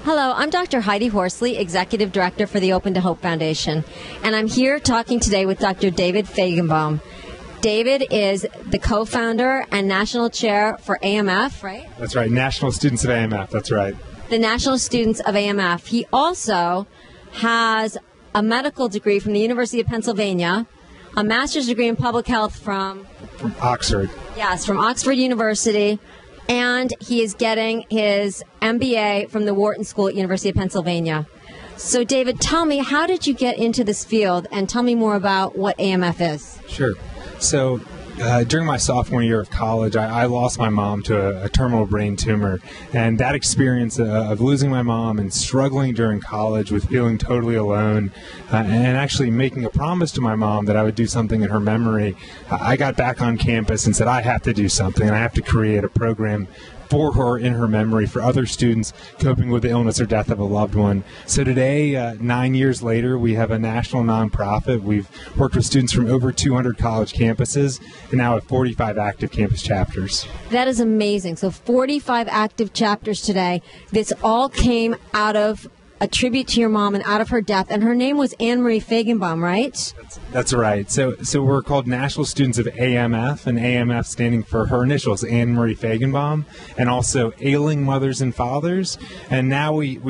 Hello, I'm Dr. Heidi Horsley, Executive Director for the Open to Hope Foundation, and I'm here talking today with Dr. David Fajegenbaum. David is the co-founder and national chair for AMF, right? That's right, National Students of AMF, that's right. The National Students of AMF. He also has a medical degree from the University of Pennsylvania, a master's degree in public health from Oxford. Yes, from Oxford University. And he is getting his MBA from the Wharton School at University of Pennsylvania. So, David, tell me, how did you get into this field? And tell me more about what AMF is. Sure. So, during my sophomore year of college, I lost my mom to a terminal brain tumor. And that experience of losing my mom and struggling during college with feeling totally alone and actually making a promise to my mom that I would do something in her memory, I got back on campus and said, I have to do something. I have to create a program for her in her memory for other students coping with the illness or death of a loved one. So today, 9 years later, we have a national nonprofit. We've worked with students from over 200 college campuses and now have 45 active campus chapters. That is amazing. So 45 active chapters today. This all came out of a tribute to your mom and out of her death. And her name was Anne-Marie Fajegenbaum, right? That's right. So we're called National Students of AMF, and AMF standing for her initials, Anne-Marie Fajegenbaum, and also Ailing Mothers and Fathers. And now we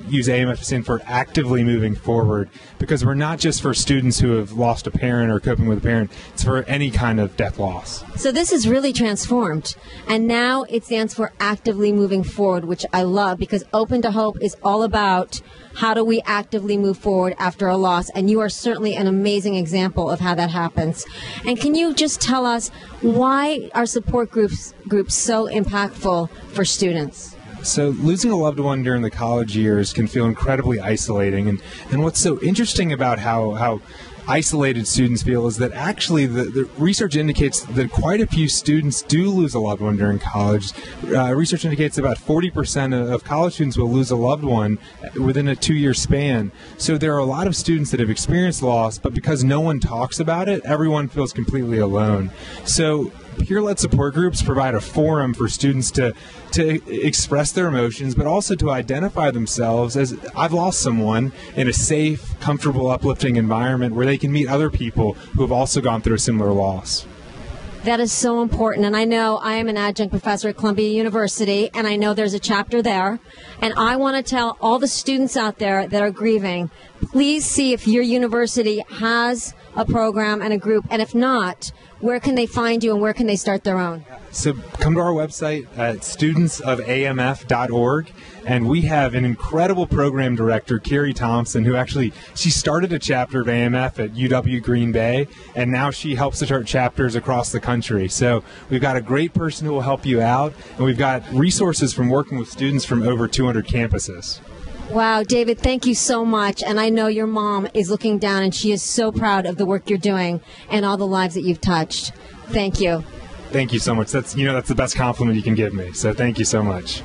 use AMF to stand for Actively Moving Forward, because we're not just for students who have lost a parent or coping with a parent. It's for any kind of death loss. So this is really transformed. And now it stands for Actively Moving Forward, which I love, because Open to Hope is all about how do we actively move forward after a loss? And you are certainly an amazing example of how that happens. And can you just tell us, why are support groups so impactful for students? So losing a loved one during the college years can feel incredibly isolating. And what's so interesting about how isolated students feel is that actually the research indicates that quite a few students do lose a loved one during college. Research indicates about 40% of college students will lose a loved one within a 2-year span. So there are a lot of students that have experienced loss, but because no one talks about it, everyone feels completely alone. So peer-led support groups provide a forum for students to express their emotions, but also to identify themselves as, I've lost someone, in a safe, comfortable, uplifting environment where they can meet other people who have also gone through a similar loss. That is so important. And I know I am an adjunct professor at Columbia University, and I know there's a chapter there. And I want to tell all the students out there that are grieving, please see if your university has a program and a group. And if not, where can they find you and where can they start their own? So come to our website at studentsofamf.org, and we have an incredible program director, Carrie Thompson, who she started a chapter of AMF at UW Green Bay, and now she helps to start chapters across the country. So we've got a great person who will help you out, and we've got resources from working with students from over 200 campuses. Wow, David, thank you so much. And I know your mom is looking down, and she is so proud of the work you're doing and all the lives that you've touched. Thank you. Thank you so much. That's the best compliment you can give me. So thank you so much.